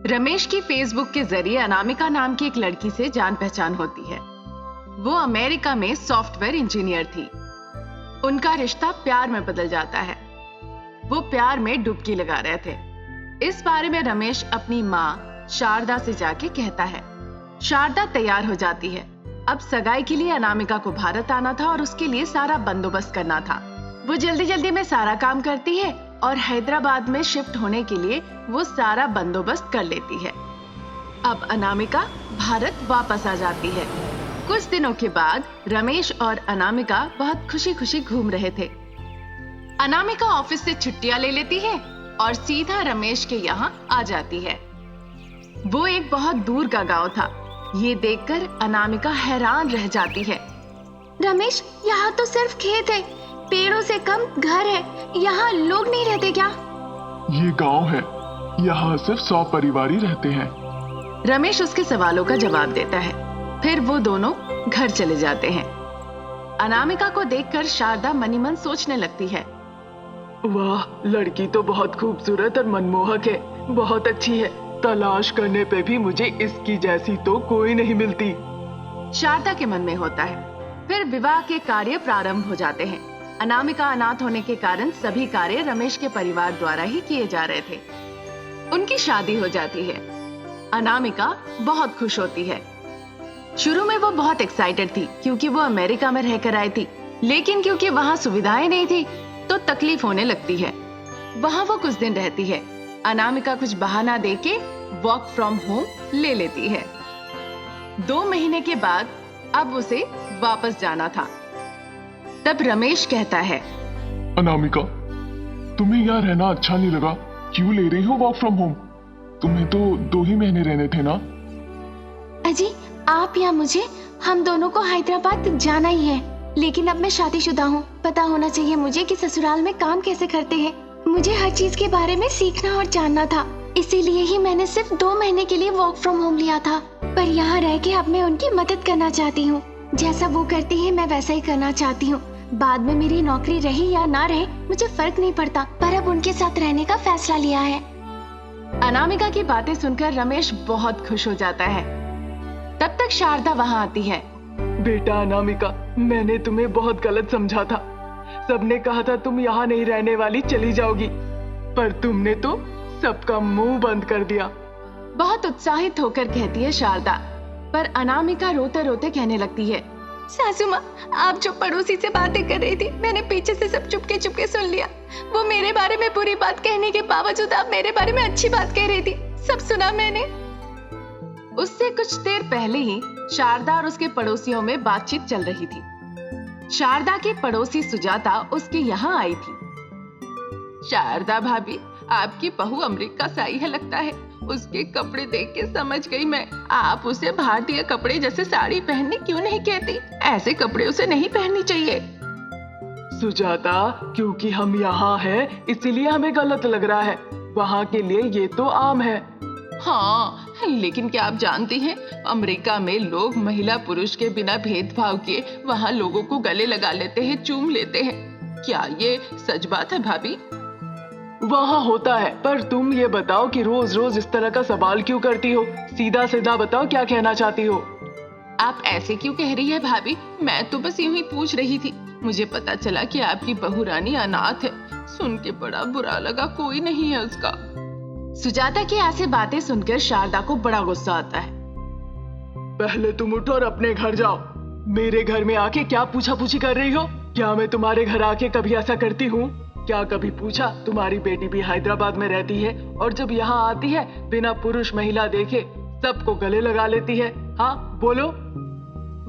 रमेश की फेसबुक के जरिए अनामिका नाम की एक लड़की से जान पहचान होती है। वो अमेरिका में सॉफ्टवेयर इंजीनियर थी। उनका रिश्ता प्यार में बदल जाता है। वो प्यार में डुबकी लगा रहे थे। इस बारे में रमेश अपनी माँ शारदा से जाके कहता है। शारदा तैयार हो जाती है। अब सगाई के लिए अनामिका को भारत आना था और उसके लिए सारा बंदोबस्त करना था। वो जल्दी जल्दी में सारा काम करती है और हैदराबाद में शिफ्ट होने के लिए वो सारा बंदोबस्त कर लेती है। अब अनामिका भारत वापस आ जाती है। कुछ दिनों के बाद रमेश और अनामिका बहुत खुशी खुशी घूम रहे थे। अनामिका ऑफिस से छुट्टियां ले लेती है और सीधा रमेश के यहाँ आ जाती है। वो एक बहुत दूर का गांव था। ये देखकर अनामिका हैरान रह जाती है। रमेश, यहाँ तो सिर्फ खेत है, पेड़ों से कम घर है। यहाँ लोग नहीं रहते क्या? ये गांव है, यहाँ सिर्फ 100 परिवार ही रहते हैं। रमेश उसके सवालों का जवाब देता है। फिर वो दोनों घर चले जाते हैं। अनामिका को देखकर शारदा मनी मन सोचने लगती है। वाह, लड़की तो बहुत खूबसूरत और मनमोहक है, बहुत अच्छी है। तलाश करने पे भी मुझे इसकी जैसी तो कोई नहीं मिलती। शारदा के मन में होता है। फिर विवाह के कार्य प्रारंभ हो जाते हैं। अनामिका अनाथ होने के कारण सभी कार्य रमेश के परिवार द्वारा ही किए जा रहे थे। उनकी शादी हो जाती है। अनामिका बहुत खुश होती है। शुरू में वो बहुत एक्साइटेड थी क्योंकि वो अमेरिका में रहकर आई थी, लेकिन क्योंकि वहां सुविधाएं नहीं थी तो तकलीफ होने लगती है। वहां वो कुछ दिन रहती है। अनामिका कुछ बहाना देके वर्क फ्रॉम होम ले लेती है। 2 महीने के बाद अब उसे वापस जाना था। तब रमेश कहता है, अनामिका, तुम्हें यहाँ रहना अच्छा नहीं लगा? क्यों ले रही हो वर्क फ्रॉम होम? तुम्हें तो 2 ही महीने रहने थे ना? अजी, आप या मुझे, हम दोनों को हैदराबाद जाना ही है। लेकिन अब मैं शादीशुदा हूँ। पता होना चाहिए मुझे कि ससुराल में काम कैसे करते हैं। मुझे हर चीज के बारे में सीखना और जानना था। इसीलिए ही मैंने सिर्फ 2 महीने के लिए वर्क फ्रॉम होम लिया था। पर यहाँ रह के अब मैं उनकी मदद करना चाहती हूँ। जैसा वो करती है मैं वैसा ही करना चाहती हूँ। बाद में मेरी नौकरी रहे या ना रहे मुझे फर्क नहीं पड़ता, पर अब उनके साथ रहने का फैसला लिया है। अनामिका की बातें सुनकर रमेश बहुत खुश हो जाता है। तब तक शारदा वहां आती है। बेटा अनामिका, मैंने तुम्हें बहुत गलत समझा था। सबने कहा था तुम यहाँ नहीं रहने वाली, चली जाओगी, पर तुमने तो सबका मुंह बंद कर दिया। बहुत उत्साहित होकर कहती है शारदा, पर अनामिका रोते रोते कहने लगती है, सासू माँ, आप जो पड़ोसी से बातें कर रही थी, मैंने पीछे से सब चुपके चुपके सुन लिया। वो मेरे बारे में बुरी बात कहने के बावजूद आप मेरे बारे में अच्छी बात कह रही थी। सब सुना मैंने। उससे कुछ देर पहले ही शारदा और उसके पड़ोसियों में बातचीत चल रही थी। शारदा की पड़ोसी सुजाता उसके यहाँ आई थी। शारदा भाभी, आपकी बहू अमेरिका से आई है लगता है। उसके कपड़े देख के समझ गई मैं। आप उसे भारतीय कपड़े जैसे साड़ी पहनने क्यों नहीं कहती? ऐसे कपड़े उसे नहीं पहननी चाहिए। सुजाता, क्योंकि हम यहाँ हैं इसीलिए हमें गलत लग रहा है। वहाँ के लिए ये तो आम है। हाँ, लेकिन क्या आप जानती हैं, अमेरिका में लोग महिला पुरुष के बिना भेदभाव किए वहाँ लोगों को गले लगा लेते हैं, चूम लेते हैं। क्या ये सच बात है भाभी? वहाँ होता है, पर तुम ये बताओ कि रोज रोज इस तरह का सवाल क्यों करती हो? सीधा सीधा बताओ क्या कहना चाहती हो। आप ऐसे क्यों कह रही है भाभी? मैं तो बस यूं ही पूछ रही थी। मुझे पता चला कि आपकी बहू रानी अनाथ है। सुन के बड़ा बुरा लगा, कोई नहीं है उसका। सुजाता की ऐसे बातें सुनकर शारदा को बड़ा गुस्सा आता है। पहले तुम उठो और अपने घर जाओ। मेरे घर में आके क्या पूछा पूछी कर रही हो? क्या मैं तुम्हारे घर आके कभी ऐसा करती हूँ? क्या कभी पूछा तुम्हारी बेटी भी हैदराबाद में रहती है और जब यहाँ आती है बिना पुरुष महिला देखे सबको गले लगा लेती है? हाँ बोलो।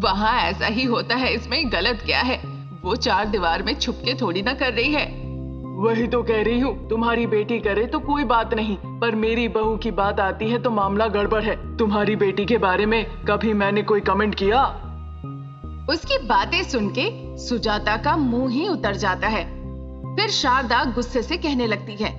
वहाँ ऐसा ही होता है, इसमें गलत क्या है? वो 4 दीवार में छुप के थोड़ी ना कर रही है। वही तो कह रही हूँ, तुम्हारी बेटी करे तो कोई बात नहीं, पर मेरी बहू की बात आती है तो मामला गड़बड़ है। तुम्हारी बेटी के बारे में कभी मैंने कोई कमेंट किया? उसकी बातें सुन के सुजाता का मुंह ही उतर जाता है। फिर शारदा गुस्से से कहने लगती है,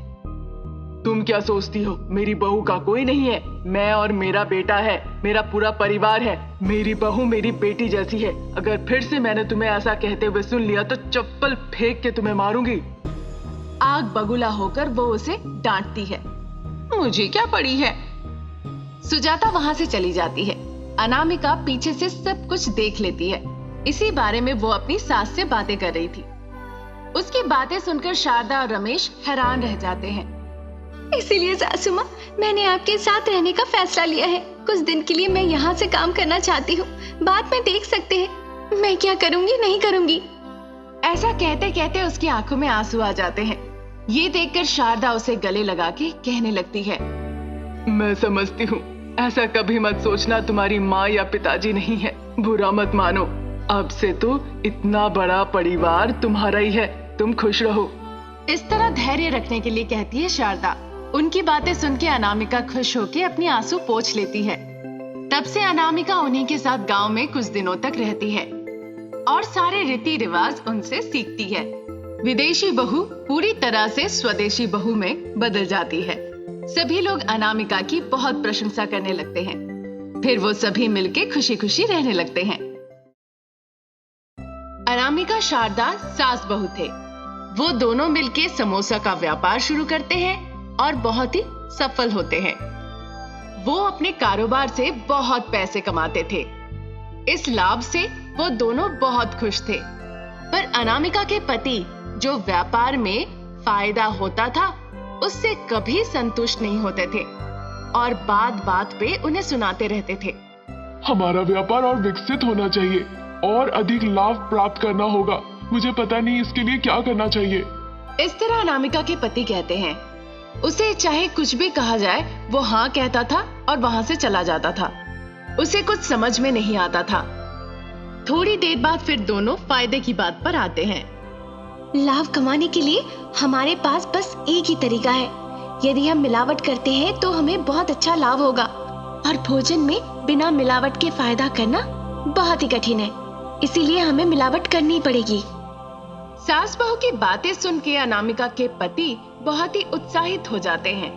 तुम क्या सोचती हो मेरी बहू का कोई नहीं है? मैं और मेरा बेटा है, मेरा पूरा परिवार है। मेरी बहू मेरी बेटी जैसी है। अगर फिर से मैंने तुम्हें ऐसा कहते हुए सुन लिया तो चप्पल फेंक के तुम्हें मारूंगी। आग बगुला होकर वो उसे डांटती है। मुझे क्या पड़ी है? सुजाता वहां से चली जाती है। अनामिका पीछे से सब कुछ देख लेती है। इसी बारे में वो अपनी सास से बातें कर रही थी। उसकी बातें सुनकर शारदा और रमेश हैरान रह जाते हैं। इसीलिए सासू माँ, मैंने आपके साथ रहने का फैसला लिया है। कुछ दिन के लिए मैं यहाँ से काम करना चाहती हूँ, बाद में देख सकते हैं मैं क्या करूँगी नहीं करूँगी। ऐसा कहते कहते उसकी आंखों में आंसू आ जाते हैं। ये देखकर शारदा उसे गले लगा के कहने लगती है, मैं समझती हूँ, ऐसा कभी मत सोचना तुम्हारी माँ या पिताजी नहीं है, बुरा मत मानो। अब से तो इतना बड़ा परिवार तुम्हारा ही है, तुम खुश रहो। इस तरह धैर्य रखने के लिए कहती है शारदा। उनकी बातें सुन के अनामिका खुश होकर अपनी आंसू पोंछ लेती है। तब से अनामिका उन्हीं के साथ गांव में कुछ दिनों तक रहती है और सारे रीति रिवाज उनसे सीखती है। विदेशी बहू पूरी तरह से स्वदेशी बहू में बदल जाती है। सभी लोग अनामिका की बहुत प्रशंसा करने लगते हैं। फिर वो सभी मिलके खुशी खुशी रहने लगते हैं। अनामिका शारदा सास बहू थे। वो दोनों मिलके समोसा का व्यापार शुरू करते हैं और बहुत ही सफल होते हैं। वो अपने कारोबार से बहुत पैसे कमाते थे। इस लाभ से वो दोनों बहुत खुश थे। पर अनामिका के पति, जो व्यापार में फायदा होता था, उससे कभी संतुष्ट नहीं होते थे और बात बात पे उन्हें सुनाते रहते थे। हमारा व्यापार और विकसित होना चाहिए और अधिक लाभ प्राप्त करना होगा। मुझे पता नहीं इसके लिए क्या करना चाहिए। इस तरह अनामिका के पति कहते हैं। उसे चाहे कुछ भी कहा जाए वो हाँ कहता था और वहां से चला जाता था। उसे कुछ समझ में नहीं आता था। थोड़ी देर बाद फिर दोनों फायदे की बात पर आते हैं। लाभ कमाने के लिए हमारे पास बस एक ही तरीका है। यदि हम मिलावट करते हैं तो हमें बहुत अच्छा लाभ होगा, और भोजन में बिना मिलावट के फायदा करना बहुत ही कठिन है। इसीलिए हमें मिलावट करनी पड़ेगी। सास बहू की बातें सुन के अनामिका के पति बहुत ही उत्साहित हो जाते हैं।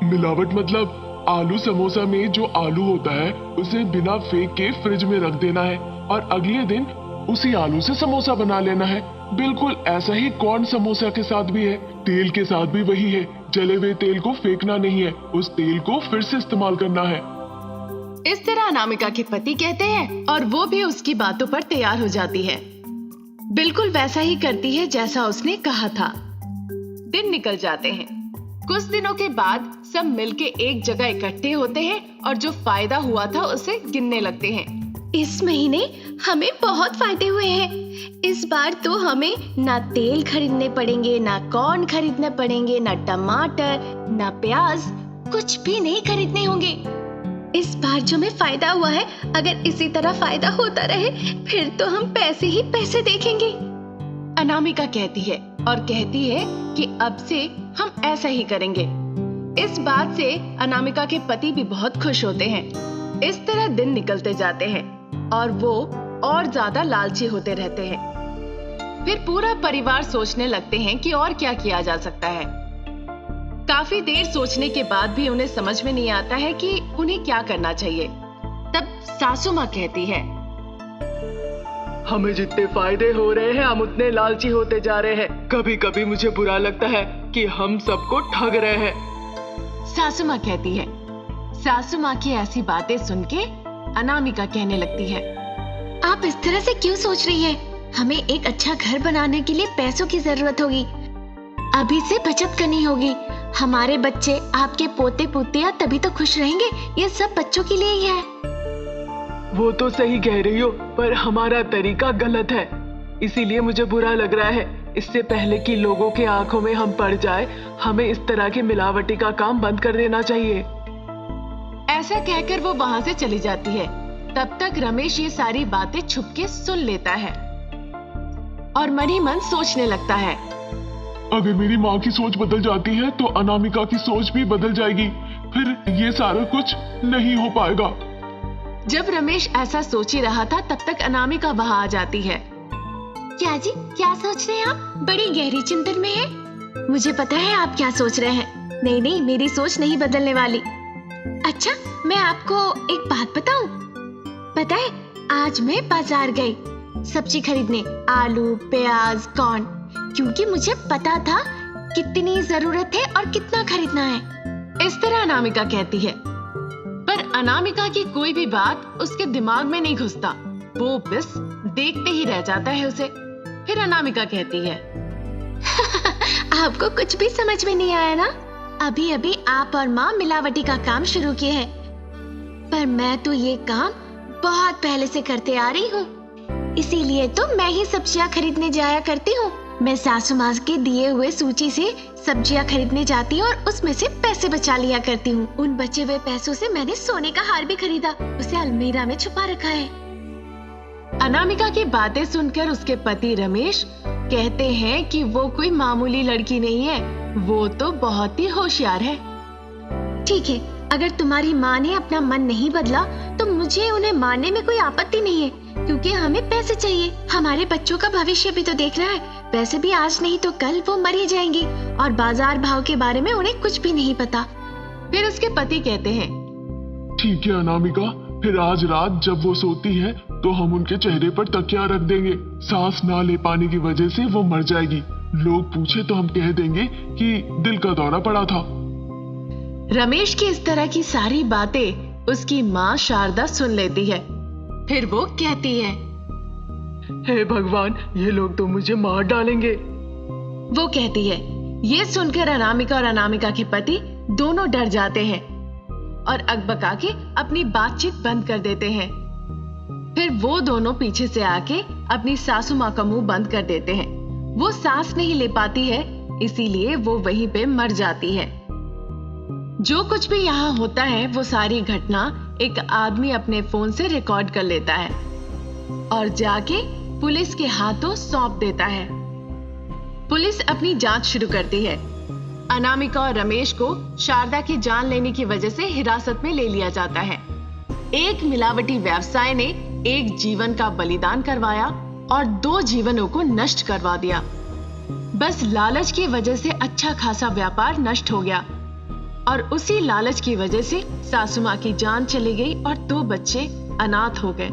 मिलावट मतलब आलू समोसा में जो आलू होता है उसे बिना फेंक के फ्रिज में रख देना है और अगले दिन उसी आलू से समोसा बना लेना है। बिल्कुल ऐसा ही कॉर्न समोसा के साथ भी है। तेल के साथ भी वही है। जले हुए तेल को फेंकना नहीं है, उस तेल को फिर से इस्तेमाल करना है। इस तरह अनामिका के पति कहते हैं और वो भी उसकी बातों पर तैयार हो जाती है। बिल्कुल वैसा ही करती है जैसा उसने कहा था। दिन निकल जाते हैं। कुछ दिनों के बाद सब मिलके एक जगह इकट्ठे होते हैं और जो फायदा हुआ था उसे गिनने लगते हैं। इस महीने हमें बहुत फायदे हुए हैं। इस बार तो हमें ना तेल खरीदने पड़ेंगे, ना कॉर्न खरीदने पड़ेंगे, ना टमाटर, ना प्याज, कुछ भी नहीं खरीदने होंगे। इस बार जो हमें फायदा हुआ है, अगर इसी तरह फायदा होता रहे फिर तो हम पैसे ही पैसे देखेंगे। अनामिका कहती है और कहती है कि अब से हम ऐसा ही करेंगे। इस बात से अनामिका के पति भी बहुत खुश होते हैं। इस तरह दिन निकलते जाते हैं और वो और ज्यादा लालची होते रहते हैं। फिर पूरा परिवार सोचने लगते हैं कि और क्या किया जा सकता है। काफी देर सोचने के बाद भी उन्हें समझ में नहीं आता है कि उन्हें क्या करना चाहिए। तब सासू माँ कहती है, हमें जितने फायदे हो रहे हैं हम उतने लालची होते जा रहे हैं। कभी कभी मुझे बुरा लगता है कि हम सबको ठग रहे हैं। सासू माँ कहती है। सासू माँ की ऐसी बातें सुन के अनामिका कहने लगती है, आप इस तरह से क्यों सोच रही हैं? हमें एक अच्छा घर बनाने के लिए पैसों की जरूरत होगी। अभी से बचत करनी होगी। हमारे बच्चे, आपके पोते पोतियां तभी तो खुश रहेंगे। ये सब बच्चों के लिए ही है। वो तो सही कह रही हो, पर हमारा तरीका गलत है, इसीलिए मुझे बुरा लग रहा है। इससे पहले कि लोगों के आंखों में हम पड़ जाए, हमें इस तरह के मिलावटी का काम बंद कर देना चाहिए। ऐसा कहकर वो वहां से चली जाती है। तब तक रमेश ये सारी बातें छुपके सुन लेता है और मन ही मन सोचने लगता है, अगर मेरी माँ की सोच बदल जाती है तो अनामिका की सोच भी बदल जाएगी। फिर ये सारा कुछ नहीं हो पाएगा। जब रमेश ऐसा सोच ही रहा था तब तक अनामिका वहां आ जाती है। क्या जी, क्या सोच रहे हैं आप? बड़ी गहरी चिंतन में है। मुझे पता है आप क्या सोच रहे हैं। नहीं नहीं, मेरी सोच नहीं बदलने वाली। अच्छा, मैं आपको एक बात बताऊं? पता है, आज मैं बाजार गई सब्जी खरीदने, आलू, प्याज, कॉर्न, क्योंकि मुझे पता था कितनी जरूरत है और कितना खरीदना है। इस तरह अनामिका कहती है। पर अनामिका की कोई भी बात उसके दिमाग में नहीं घुसता, वो बस देखते ही रह जाता है उसे। फिर अनामिका कहती है, आपको कुछ भी समझ में नहीं आया ना? अभी अभी आप और माँ मिलावटी का काम शुरू किए हैं, पर मैं तो ये काम बहुत पहले से करते आ रही हूँ। इसीलिए तो मैं ही सब्जियाँ खरीदने जाया करती हूँ। मैं सासू माँ के दिए हुए सूची से सब्जियाँ खरीदने जाती हूँ और उसमें से पैसे बचा लिया करती हूँ। उन बचे हुए पैसों से मैंने सोने का हार भी खरीदा, उसे अलमीरा में छुपा रखा है। अनामिका की बातें सुनकर उसके पति रमेश कहते हैं कि वो कोई मामूली लड़की नहीं है, वो तो बहुत ही होशियार है। ठीक है, अगर तुम्हारी माँ ने अपना मन नहीं बदला तो मुझे उन्हें मारने में कोई आपत्ति नहीं है, क्योंकि हमें पैसे चाहिए। हमारे बच्चों का भविष्य भी तो देखना है। पैसे भी आज नहीं तो कल वो मर ही जाएंगे और बाजार भाव के बारे में उन्हें कुछ भी नहीं पता। फिर उसके पति कहते हैं, ठीक है अनामिका, फिर आज रात जब वो सोती है तो हम उनके चेहरे पर तकिया रख देंगे। सांस ना ले पाने की वजह से वो मर जाएगी। लोग पूछे तो हम कह देंगे कि दिल का दौरा पड़ा था। रमेश की इस तरह की सारी बातें उसकी माँ शारदा सुन लेती है। फिर वो कहती है, हे भगवान, ये लोग तो मुझे मार डालेंगे। वो कहती है। ये सुनकर अनामिका और अनामिका के पति दोनों डर जाते हैं और अकबका के अपनी बातचीत बंद कर देते हैं। फिर वो दोनों पीछे से आके अपनी सासू माँ का मुंह बंद कर देते हैं। वो सांस नहीं ले पाती है, इसीलिए वो वहीं पे मर जाती है। जो कुछ भी यहाँ होता है वो सारी घटना एक आदमी अपने फोन से रिकॉर्ड कर लेता है और जाके पुलिस के हाथों सौंप देता है। पुलिस अपनी जांच शुरू करती है। अनामिका और रमेश को शारदा की जान लेने की वजह से हिरासत में ले लिया जाता है। एक मिलावटी व्यवसाय ने एक जीवन का बलिदान करवाया और 2 जीवनों को नष्ट करवा दिया। बस लालच की वजह से अच्छा खासा व्यापार नष्ट हो गया और उसी लालच की वजह से सासू माँ की जान चली गई और 2 बच्चे अनाथ हो गए।